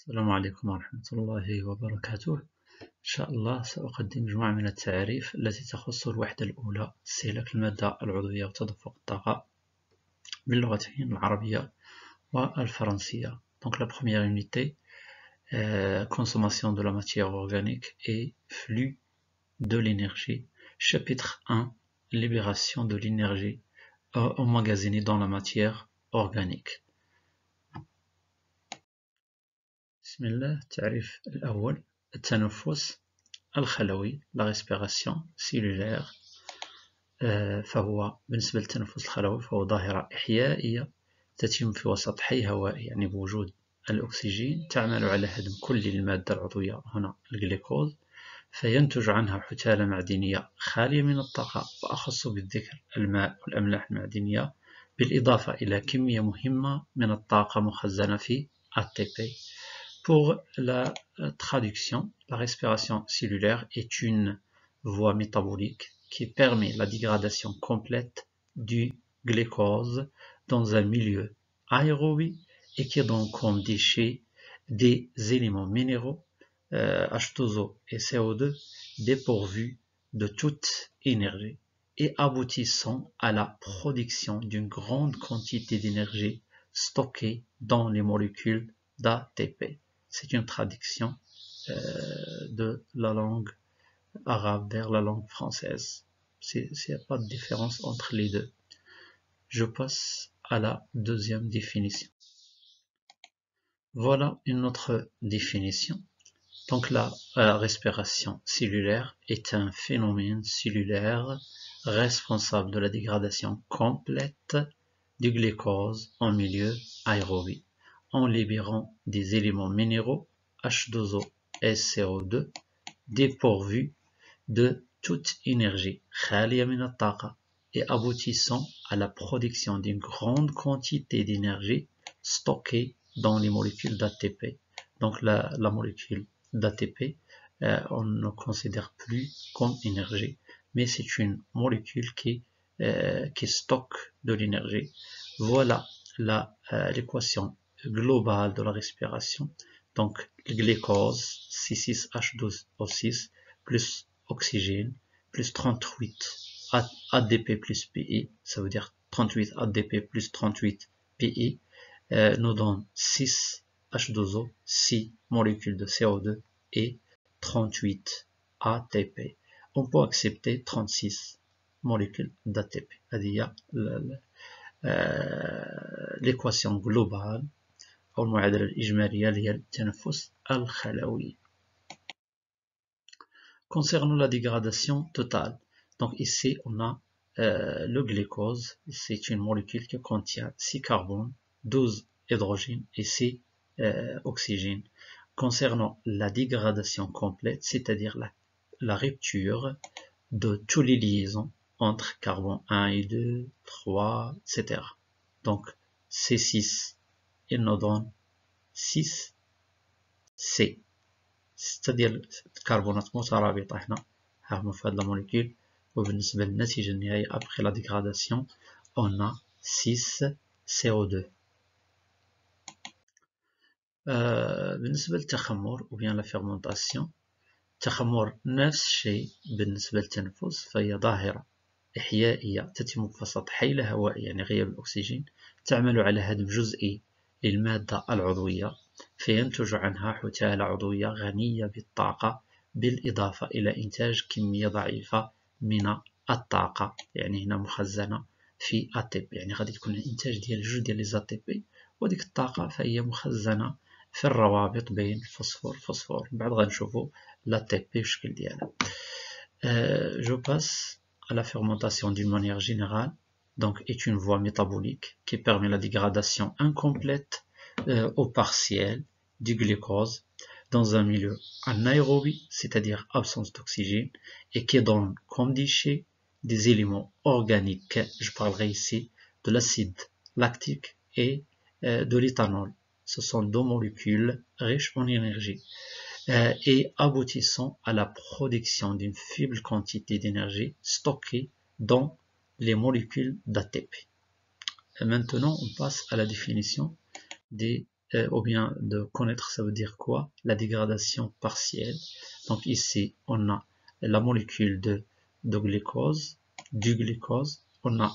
السلام عليكم ورحمة الله وبركاته. إن شاء الله سأقدم مجموعة من التعاريف التي تخص الوحدة الأولى استهلاك المادة العضوية وتدفق الطاقة باللغتين العربية والفرنسية. Donc la première unité, consommation de la matière organique et flux de l'énergie. Chapitre 1, libération de l'énergie emmagasinée dans la matière organique. بسم الله. التعريف الأول: التنفس الخلوي، la respiration cellulaire. فهو بالنسبة للتنفس الخلوي فهو ظاهرة إحيائية تتم في وسط حي هوائي، يعني بوجود الأكسجين، تعمل على هدم كل المادة العضوية، هنا الجليكوز، فينتج عنها حثالة معدنية خالية من الطاقة، وأخص بالذكر الماء والأملاح المعدنية، بالإضافة إلى كمية مهمة من الطاقة مخزنة في ATP. Pour la traduction, la respiration cellulaire est une voie métabolique qui permet la dégradation complète du glucose dans un milieu aérobie et qui donne comme déchets des éléments minéraux H2O et CO2 dépourvus de toute énergie et aboutissant à la production d'une grande quantité d'énergie stockée dans les molécules d'ATP. C'est une traduction de la langue arabe vers la langue française. Il n'y a pas de différence entre les deux. Je passe à la deuxième définition. Voilà une autre définition. Donc la respiration cellulaire est un phénomène cellulaire responsable de la dégradation complète du glucose en milieu aérobie, en libérant des éléments minéraux H2O et CO2 dépourvus de toute énergie, et aboutissant à la production d'une grande quantité d'énergie stockée dans les molécules d'ATP. Donc la molécule d'ATP, on ne considère plus comme énergie, mais c'est une molécule qui stocke de l'énergie. Voilà l'équation globale de la respiration. Donc le glucose, C6H12O6 plus oxygène plus 38 ADP plus PI, ça veut dire 38 ADP plus 38 PI, nous donne 6 H2O, 6 molécules de CO2 et 38 ATP. On peut accepter 36 molécules d'ATP. هذه l'équation globale أو المعادلة الإجمالية للتنفس الخلوي. Concernant la dégradation totale, donc ici on a le glucose, c'est une molécule qui contient 6 carbones, 12 hydrogènes et 6 oxygènes. Concernant la dégradation complète, c'est-à-dire la rupture de toutes les liaisons entre carbone 1 et 2, 3, etc. Donc C6, il nous donne 6 C. c'est-à-dire الكربونات مترابطة هنا هما في هاد لا موليكول، وبالنسبة للنتيجة النهائية après la dégradation on a 6 CO2. بالنسبة للتخمر ou bien la fermentation، التخمر نفس الشيء بالنسبة للتنفس، فهي ظاهرة إحيائية تتم في وسط حيلة هوائية يعني غياب الأكسجين، تعمل على هدم جزئي للمادة العضوية، فينتج عنها حثالة عضوية غنية بالطاقة، بالإضافة إلى إنتاج كمية ضعيفة من الطاقة، يعني هنا مخزنة في ATP، يعني غادي تكون الإنتاج ديال جوج ديال لي ATP، وديك الطاقة فهي مخزنة في الروابط بين الفوسفور. من بعد غنشوفو l'ATP الشكل ديالها. Je passe à la fermentation d'une manière générale. Donc est une voie métabolique qui permet la dégradation incomplète au partiel du glucose dans un milieu anaérobie, c'est-à-dire absence d'oxygène, et qui donne comme déchets des éléments organiques. Je parlerai ici de l'acide lactique et de l'éthanol. Ce sont deux molécules riches en énergie et aboutissant à la production d'une faible quantité d'énergie stockée dans les molécules d'ATP. Maintenant, on passe à la définition des ou bien de connaître, ça veut dire quoi? La dégradation partielle. Donc ici, on a la molécule de glucose, du glucose. On a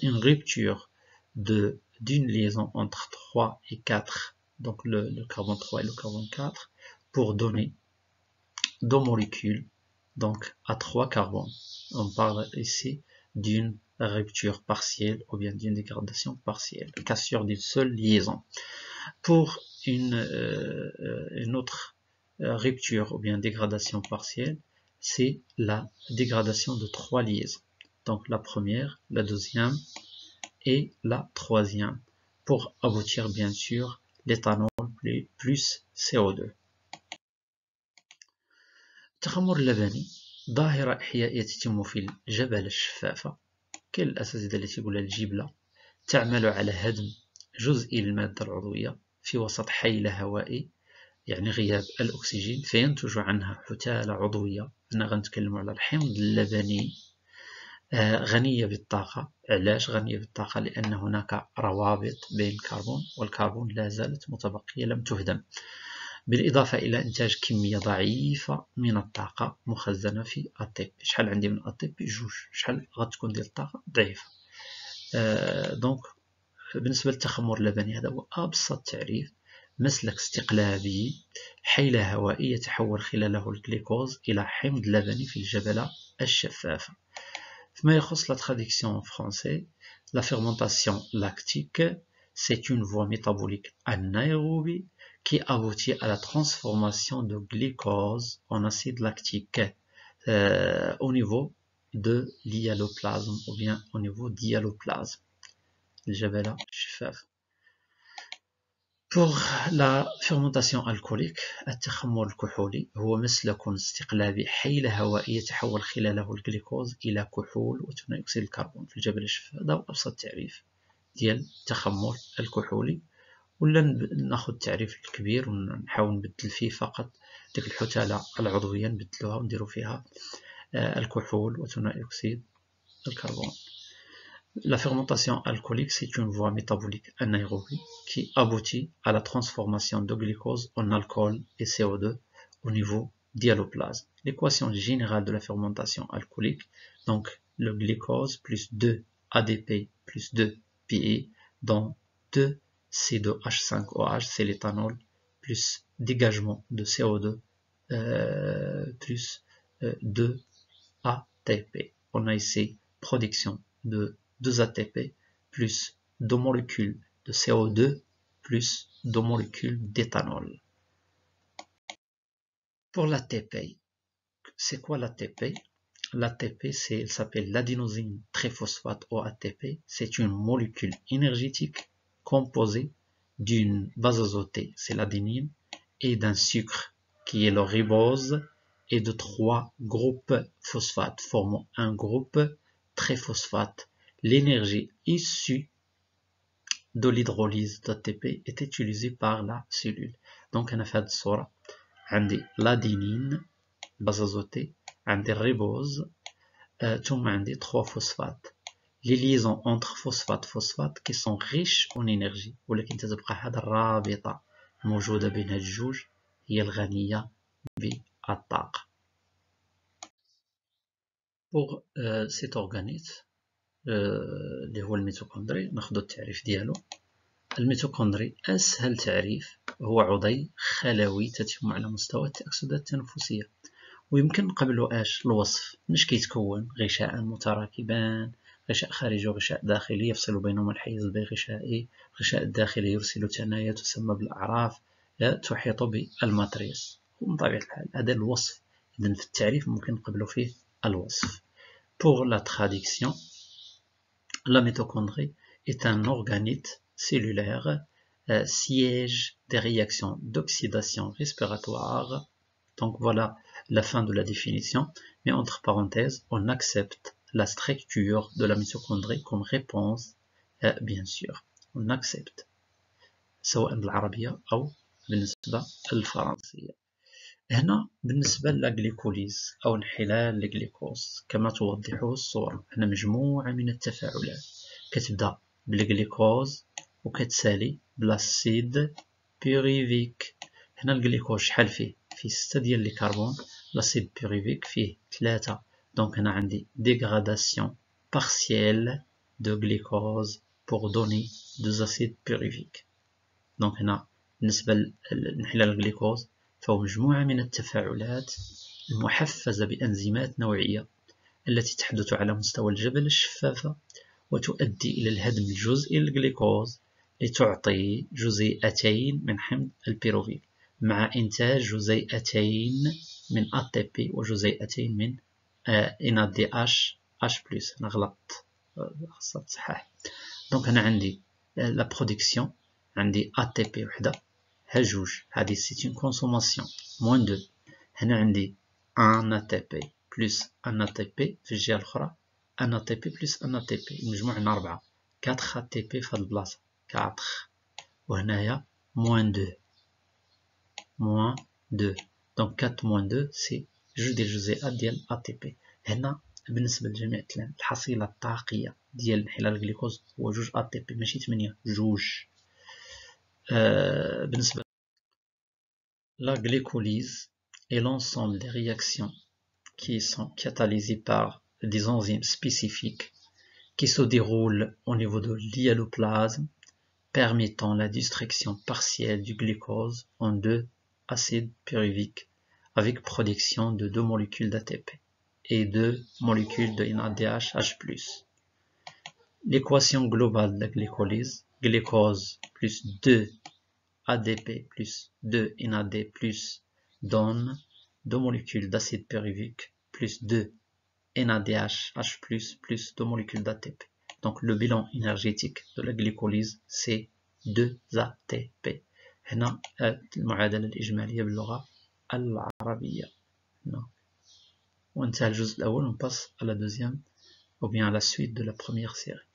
une rupture d'une liaison entre 3 et 4, donc le carbone 3 et le carbone 4, pour donner deux molécules, donc à 3 carbones. On parle ici d'une rupture partielle ou bien d'une dégradation partielle, cassure d'une seule liaison. Pour une autre rupture ou bien dégradation partielle, c'est la dégradation de 3 liaisons. Donc la première, la deuxième et la troisième, pour aboutir bien sûr l'éthanol plus CO2. التخمر اللبني ظاهرة إحيائية تتم في الجبل الشفافة كالأساتذة التي يقولها الجبلة، تعمل على هدم جزئي للمادة العضوية في وسط حيلة هوائي، يعني غياب الأكسجين، فينتج عنها حثالة عضوية. أنا غنتكلم على الحمض اللبني غنية بالطاقة. علاش غنية بالطاقة؟ لأن هناك روابط بين الكربون والكربون لا زالت متبقية لم تهدم، بالإضافة إلى إنتاج كمية ضعيفة من الطاقة مخزنة في ATP. شحال عندي من ATP؟ جوج. شحال غتكون ديال الطاقة؟ ضعيفة. دونك بالنسبة للتخمر اللبني هذا هو أبسط تعريف: مسلك استقلابي، حيلة هوائية يتحول خلاله الجليكوز إلى حمض لبني في الجبلة الشفافة. فيما يخص la traduction en français, la fermentation lactique, c'est une voie métabolique anaérobie qui aboutit à la transformation de glucose en acide lactique au niveau de l'hyaloplasme ou bien au niveau d'hyaloplasme. الجبلة الشفافة. Pour la fermentation alcoolique, التخمر الكحولي هو مسلك استقلابي، حيلة هوائية يتحول خلاله الجليكوز إلى كحول وثاني أكسيد الكربون في الجبل الشفاف. هذا هو أبسط تعريف ديال التخمر الكحولي. ولا ناخذ التعريف الكبير ونحاول نبدل فيه فقط ديك الحثالة العضوية، نبدلوها ونديرو فيها الكحول وثاني أكسيد الكربون. La fermentation alcoolique, c'est une voie métabolique anaérobie qui aboutit à la transformation de glucose en alcool et CO2 au niveau d'hyaloplasme. L'équation générale de la fermentation alcoolique, donc le glucose plus 2 ADP plus 2 PE, dont 2 C2H5OH, c'est l'éthanol, plus dégagement de CO2 plus 2 ATP. On a ici production de 2 ATP plus 2 molécules de CO2 plus 2 molécules d'éthanol. Pour l'ATP, c'est quoi l'ATP? L'ATP, elle s'appelle l'adénosine triphosphate ou ATP. C'est une molécule énergétique composée d'une base azotée, c'est l'adénine, et d'un sucre qui est le ribose, et de 3 groupes phosphates formant un groupe triphosphate. L'énergie issue de l'hydrolyse d'ATP est utilisée par la cellule. Donc, on a fait de sorte, عندي l'adénine, base azotée, عندي الريبوز, ثم عندي 3 phosphates. Les liaisons entre phosphate qui sont riches en énergie، ولكن تتبقى هذه الرابطة موجودة بين هاد الجوج هي الغنية بالطاقة. Pour cet organisme اللي هو الميتوكوندري، ناخذ التعريف ديالو. الميتوكوندري أسهل تعريف هو عضي خلوي تتم على مستوى التأكسدات التنفسية، ويمكن قبله الوصف. مش كيتكون غشاء متراكبان، غشاء خارجي وغشاء داخلي يفصل بينهما الحيز البيغشائي. الغشاء الداخلي يرسل ثنايا تسمى بالأعراف تحيط بالماتريس. ومن طبيعة الحال هذا الوصف، إذن في التعريف ممكن قبله فيه الوصف. Pour la traduction, la mitochondrie est un organite cellulaire, siège des réactions d'oxydation respiratoire. Donc voilà la fin de la définition, mais entre parenthèses, on accepte la structure de la mitochondrie comme réponse, bien sûr. On accepte, سواء بالعربية أو بالنسبة الفرنسية. هنا بالنسبة للجليكوليز أو انحلال الجليكوز كما توضحه الصورة، هنا مجموعة من التفاعلات كتبدأ بالجليكوز وكتسالي بالأسيد بيريفيك. هنا الجليكوز شحال فيه 6 ديال لي كربون. لاسيد بيريفيك فيه 3. دونك هنا عندي dégradation partielle de glucose pour donner 2 acides pyruviques. دونك هنا بالنسبة لانحلال الجليكوز فهو مجموعة من التفاعلات المحفزة بأنزيمات نوعية التي تحدث على مستوى الجبل الشفافة وتؤدي إلى الهدم الجزئي للجليكوز لتعطي جزيئتين من حمض البيروفيك مع إنتاج جزيئتين من ATP وجزيئتين من NADH H+. أنا غلطت، خاصها تصحح. دونك هنا عندي لا برودكسيون، عندي ATP وحدة ها جوج، هادي سي اون كونسوماسيون موان 2. هنا عندي ان ATP بلس ان ATP في الجهة الأخرى ان ATP بلس ان ATP، المجموع عندنا 4 4 ATP في هاد البلاصة 4. وهنايا موان 2 دونك 4 موان 2 سي جوج ديال الجزيئات ديال ATP. هنا بالنسبة لجميع الكلام الحصيلة الطاقية ديال انحلال الجليكوز هو 2 ATP ماشي 8، 2. بالنسبة la glycolyse est l'ensemble des réactions qui sont catalysées par des enzymes spécifiques qui se déroulent au niveau de l'hyaloplasme, permettant la destruction partielle du glucose en 2 acides pyruviques avec production de 2 molécules d'ATP et 2 molécules de NADH H+. L'équation globale de la glycolyse, glucose plus 2 ADP plus 2 NAD plus donne 2 molécules d'acide pyruvique plus 2 NADH H+, plus 2 molécules d'ATP. Donc le bilan énergétique de la glycolyse c'est 2 ATP. هنا المعادلة الإجمالية باللغة العربية. وانتهى الجزء الأول. On passe à la deuxième ou bien à la suite de la première série.